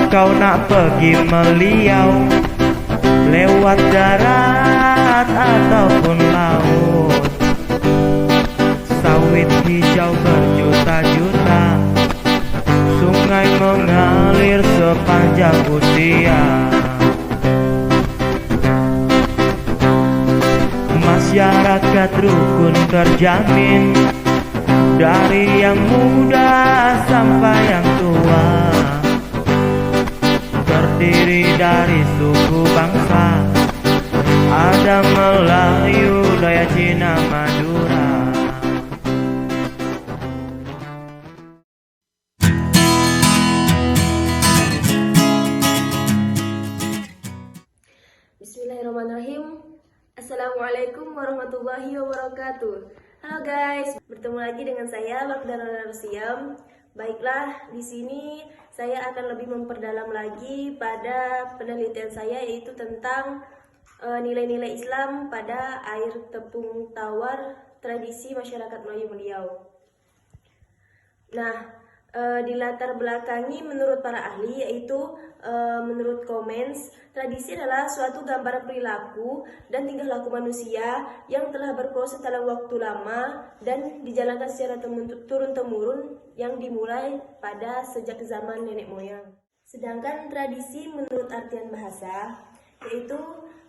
kau nak pergi meliau, lewat darat ataupun laut. Sawit hijau berjuta-juta, sungai mengalir sepanjang usia. Masyarakat rukun terjamin, dari yang muda sampai yang tua, terdiri dari suku bangsa, ada Melayu, Dayak, Cina, Madura. Bismillahirrahmanirrahim. Assalamualaikum warahmatullahi wabarakatuh. Halo guys, bertemu lagi dengan saya Magdalena Rusiam. Baiklah, di sini saya akan lebih memperdalam lagi pada penelitian saya, yaitu tentang nilai-nilai Islam pada air tepung tawar tradisi masyarakat Melayu Meliau. Nah, dilatar belakangi menurut para ahli, yaitu menurut Comments, tradisi adalah suatu gambaran perilaku dan tingkah laku manusia yang telah berproses dalam waktu lama dan dijalankan secara turun-temurun yang dimulai pada sejak zaman nenek moyang. Sedangkan tradisi menurut artian bahasa, yaitu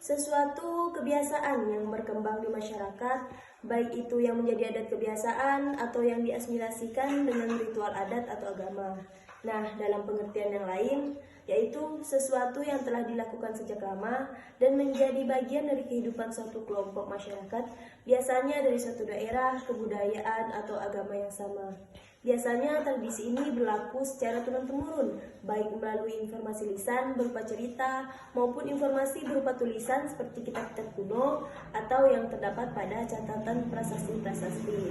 sesuatu kebiasaan yang berkembang di masyarakat, baik itu yang menjadi adat kebiasaan atau yang diasimilasikan dengan ritual adat atau agama. Nah, dalam pengertian yang lain, yaitu sesuatu yang telah dilakukan sejak lama dan menjadi bagian dari kehidupan suatu kelompok masyarakat, biasanya dari suatu daerah, kebudayaan, atau agama yang sama. Biasanya tradisi ini berlaku secara turun-temurun, baik melalui informasi lisan berupa cerita maupun informasi berupa tulisan seperti kitab-kitab kuno atau yang terdapat pada catatan prasasti-prasasti.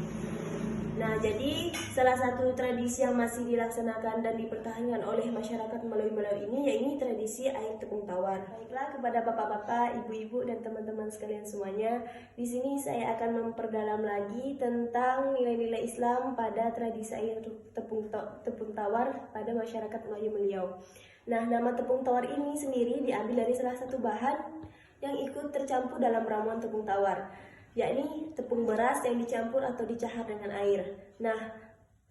Nah, jadi salah satu tradisi yang masih dilaksanakan dan dipertahankan oleh masyarakat Melayu-Melayu ini, yaitu tradisi air tepung tawar. Baiklah, kepada bapak-bapak, ibu-ibu, dan teman-teman sekalian semuanya, di sini saya akan memperdalam lagi tentang nilai-nilai Islam pada tradisi air tepung tawar pada masyarakat Melayu Meliau. Nah, nama tepung tawar ini sendiri diambil dari salah satu bahan yang ikut tercampur dalam ramuan tepung tawar, yakni tepung beras yang dicampur atau dicahar dengan air. Nah,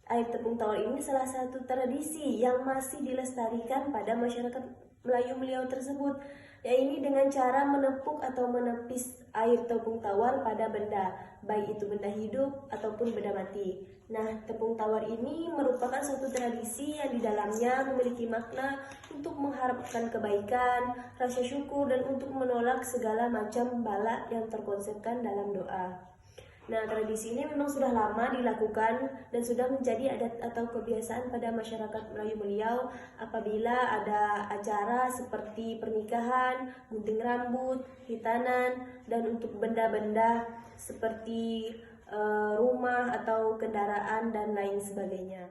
air tepung tawar ini salah satu tradisi yang masih dilestarikan pada masyarakat Melayu Meliau tersebut, yaitu dengan cara menepuk atau menepis air tepung tawar pada benda, baik itu benda hidup ataupun benda mati. Nah, tepung tawar ini merupakan suatu tradisi yang di dalamnya memiliki makna untuk mengharapkan kebaikan, rasa syukur, dan untuk menolak segala macam bala yang terkonsepkan dalam doa. Nah, tradisi ini memang sudah lama dilakukan dan sudah menjadi adat atau kebiasaan pada masyarakat Melayu Meliau apabila ada acara seperti pernikahan, gunting rambut, hitanan, dan untuk benda-benda seperti rumah atau kendaraan dan lain sebagainya.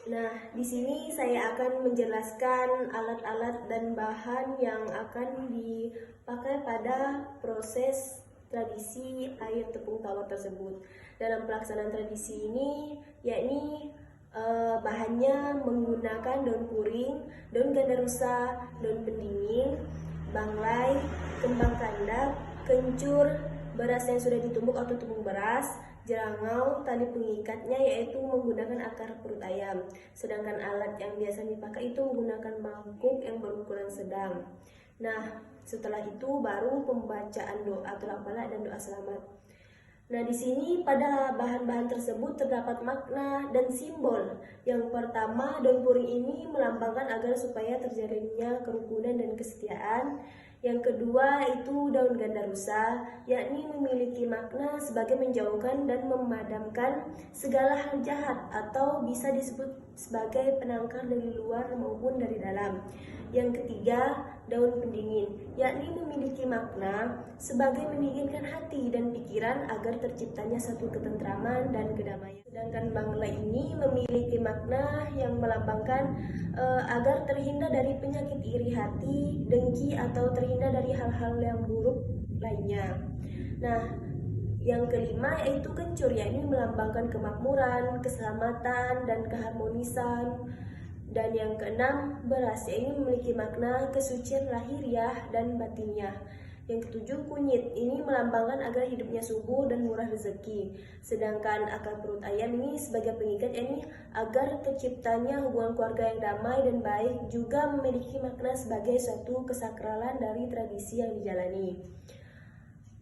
Nah, di sini saya akan menjelaskan alat-alat dan bahan yang akan dipakai pada proses tradisi air tepung tawar tersebut. Dalam pelaksanaan tradisi ini, yakni bahannya menggunakan daun puring, daun gandarusa, daun pendingin, banglai, kembang kandak, kencur, beras yang sudah ditumbuk atau tepung beras, jerangau, tali pengikatnya yaitu menggunakan akar perut ayam. Sedangkan alat yang biasa dipakai itu menggunakan mangkuk yang berukuran sedang. Nah, setelah itu baru pembacaan doa tolak-bala dan doa selamat. Nah, di sini pada bahan-bahan tersebut terdapat makna dan simbol. Yang pertama, daun puring ini melambangkan agar supaya terjalinnya kerukunan dan kesetiaan. Yang kedua itu daun gandarusa, yakni memiliki makna sebagai menjauhkan dan memadamkan segala hal jahat atau bisa disebut sebagai penangkal dari luar maupun dari dalam. Yang ketiga, daun pendingin, yakni memiliki makna sebagai mendinginkan hati dan pikiran agar terciptanya satu ketentraman dan kedamaian. Sedangkan banglai ini memiliki makna yang melambangkan agar terhindar dari penyakit iri hati, dengki, atau terhindar dari hal-hal yang buruk lainnya. Nah, yang kelima yaitu kencur, yakni melambangkan kemakmuran, keselamatan, dan keharmonisan. Dan yang keenam, beras, ini memiliki makna kesucian lahiriah dan batiniah. Yang ketujuh, kunyit, ini melambangkan agar hidupnya subur dan murah rezeki. Sedangkan akar perut ayam ini sebagai pengikat, ini agar terciptanya hubungan keluarga yang damai dan baik, juga memiliki makna sebagai suatu kesakralan dari tradisi yang dijalani.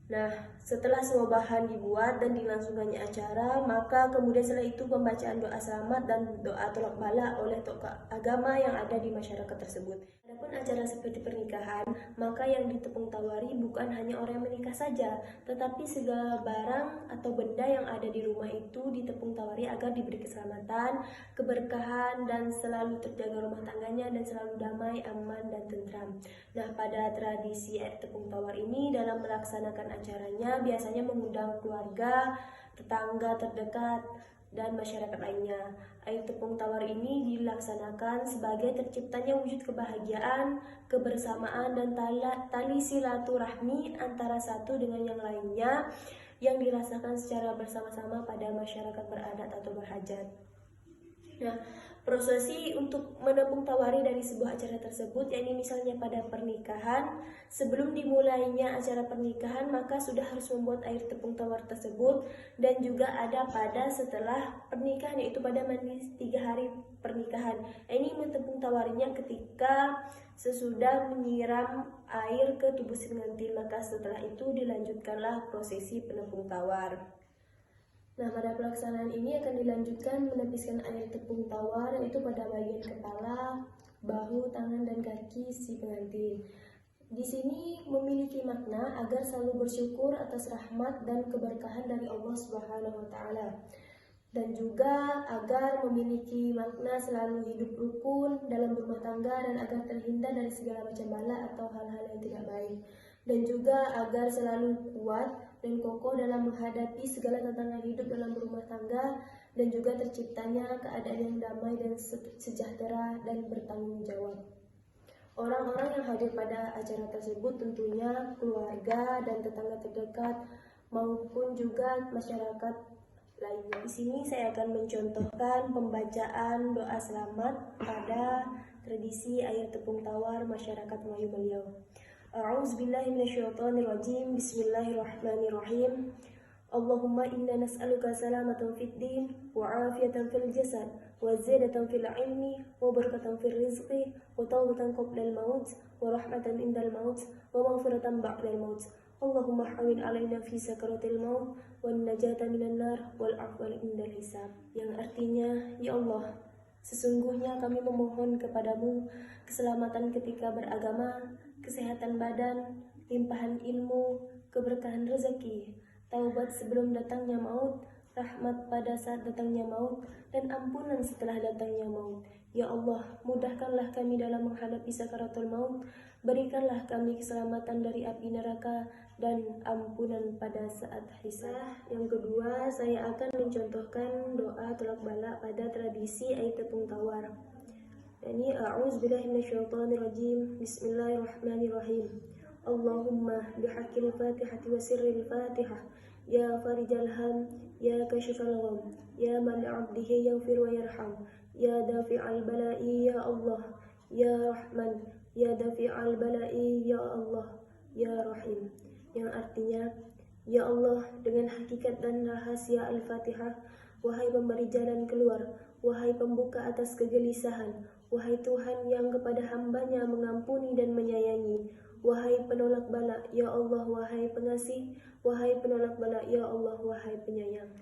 Nah, setelah semua bahan dibuat dan dilangsungkannya acara, maka kemudian setelah itu pembacaan doa selamat dan doa tolak bala oleh tokoh agama yang ada di masyarakat tersebut. Adapun acara seperti pernikahan, maka yang ditepung tawari bukan hanya orang yang menikah saja, tetapi segala barang atau benda yang ada di rumah itu ditepung tawari agar diberi keselamatan, keberkahan, dan selalu terjaga rumah tangganya dan selalu damai, aman, dan tentram. Nah, pada tradisi air tepung tawar ini dalam melaksanakan acaranya biasanya mengundang keluarga, tetangga terdekat, dan masyarakat lainnya. Air tepung tawar ini dilaksanakan sebagai terciptanya wujud kebahagiaan, kebersamaan, dan tali silaturahmi antara satu dengan yang lainnya yang dirasakan secara bersama-sama pada masyarakat beradat atau berhajat. Nah, prosesi untuk menepung tawari dari sebuah acara tersebut, yakni misalnya pada pernikahan, sebelum dimulainya acara pernikahan maka sudah harus membuat air tepung tawar tersebut, dan juga ada pada setelah pernikahan, yaitu pada manis 3 hari pernikahan. Ini menepung tawarinya ketika sesudah menyiram air ke tubuh si pengantin, maka setelah itu dilanjutkanlah prosesi penepung tawar. Nah, pada pelaksanaan ini akan dilanjutkan menepiskan air tepung tawar, yaitu pada bagian kepala, bahu, tangan, dan kaki si pengantin. Di sini memiliki makna agar selalu bersyukur atas rahmat dan keberkahan dari Allah Subhanahu wa Ta'ala, dan juga agar memiliki makna selalu hidup rukun dalam berumah tangga dan agar terhindar dari segala macam bala atau hal-hal yang tidak baik, dan juga agar selalu kuat dan kokoh dalam menghadapi segala tantangan hidup dalam berumah tangga, dan juga terciptanya keadaan yang damai dan sejahtera dan bertanggung jawab. Orang-orang yang hadir pada acara tersebut tentunya keluarga dan tetangga terdekat maupun juga masyarakat lainnya. Di sini saya akan mencontohkan pembacaan doa selamat pada tradisi air tepung tawar masyarakat Melayu beliau. A'udzubillahi minasyaitonirrajim. Bismillahirrahmanirrahim. Allahumma inna nas'aluka salamatan fid din wa afiyatan fil jasad wa ziyadatan fil ilmi wa barakatan fil rizqi wa tawbatan qabla al maut wa rahmatan indal maut wa maghfiratan ba'da al maut. Allahumma hawin alaina fi sakaratil maut wan najata minan nar wal afwal indal hisab. Yang artinya, ya Allah, sesungguhnya kami memohon kepadamu keselamatan ketika beragama, kesehatan badan, limpahan ilmu, keberkahan rezeki, taubat sebelum datangnya maut, rahmat pada saat datangnya maut, dan ampunan setelah datangnya maut. Ya Allah, mudahkanlah kami dalam menghadapi sakaratul maut, berikanlah kami keselamatan dari api neraka, dan ampunan pada saat hisab. Yang kedua, saya akan mencontohkan doa tolak bala pada tradisi air tepung tawar. Ini a'udzubillahi minasyaitonirrajim. Bismillahirrahmanirrahim. Allahumma bihaqqil fatihati wa sirril fatihah, ya farijal ham, ya kashifal gham, ya man 'abdihi yaghfir wa yarham, ya dafi'al bala'i, ya Allah, ya Rahman, ya dafi'al bala'i, ya Allah, ya Rahim. Yang artinya, ya Allah, dengan hakikat dan rahasia Al-Fatihah, wahai pemberi jalan keluar, wahai pembuka atas kegelisahan, wahai Tuhan yang kepada hambanya mengampuni dan menyayangi, wahai penolak bala, ya Allah, wahai pengasih, wahai penolak bala, ya Allah, wahai penyayang.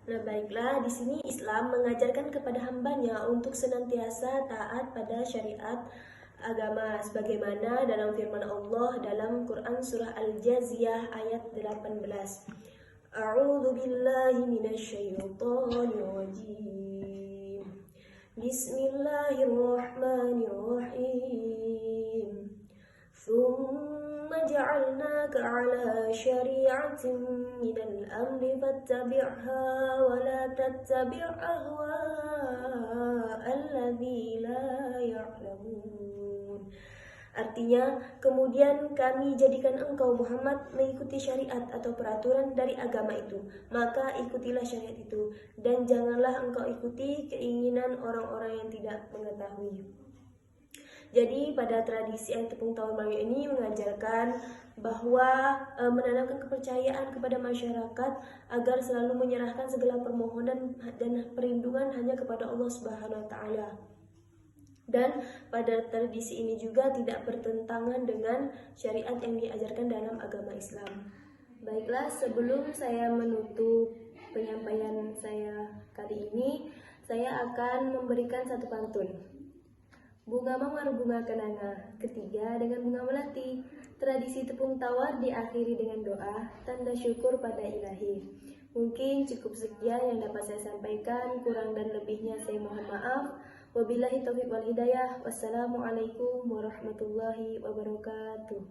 Nah, baiklah, di sini Islam mengajarkan kepada hambanya untuk senantiasa taat pada syariat agama sebagaimana dalam firman Allah dalam Quran surah Al-Jaziyah ayat 18. A'udzu billahi minasyaitonir rajim. Bismillahirrahmanirrahim. Thumma ja'alnaka 'ala syari'atin minal amri fattabi'ha wa la tattabi' ahwa'al ladzina la ya'lamun. Artinya, kemudian kami jadikan engkau Muhammad mengikuti syariat atau peraturan dari agama itu, maka ikutilah syariat itu, dan janganlah engkau ikuti keinginan orang-orang yang tidak mengetahui. Jadi pada tradisi ayat tepung tahun baru ini mengajarkan bahwa menanamkan kepercayaan kepada masyarakat agar selalu menyerahkan segala permohonan dan perlindungan hanya kepada Allah Subhanahu wa taala. Dan pada tradisi ini juga tidak bertentangan dengan syariat yang diajarkan dalam agama Islam. Baiklah, sebelum saya menutup penyampaian saya kali ini, saya akan memberikan satu pantun. Bunga mawar bunga kenanga, ketiga dengan bunga melati. Tradisi tepung tawar diakhiri dengan doa, tanda syukur pada ilahi. Mungkin cukup sekian yang dapat saya sampaikan, kurang dan lebihnya saya mohon maaf. Wabillahi taufiq wal hidayah. Wassalamualaikum warahmatullahi wabarakatuh.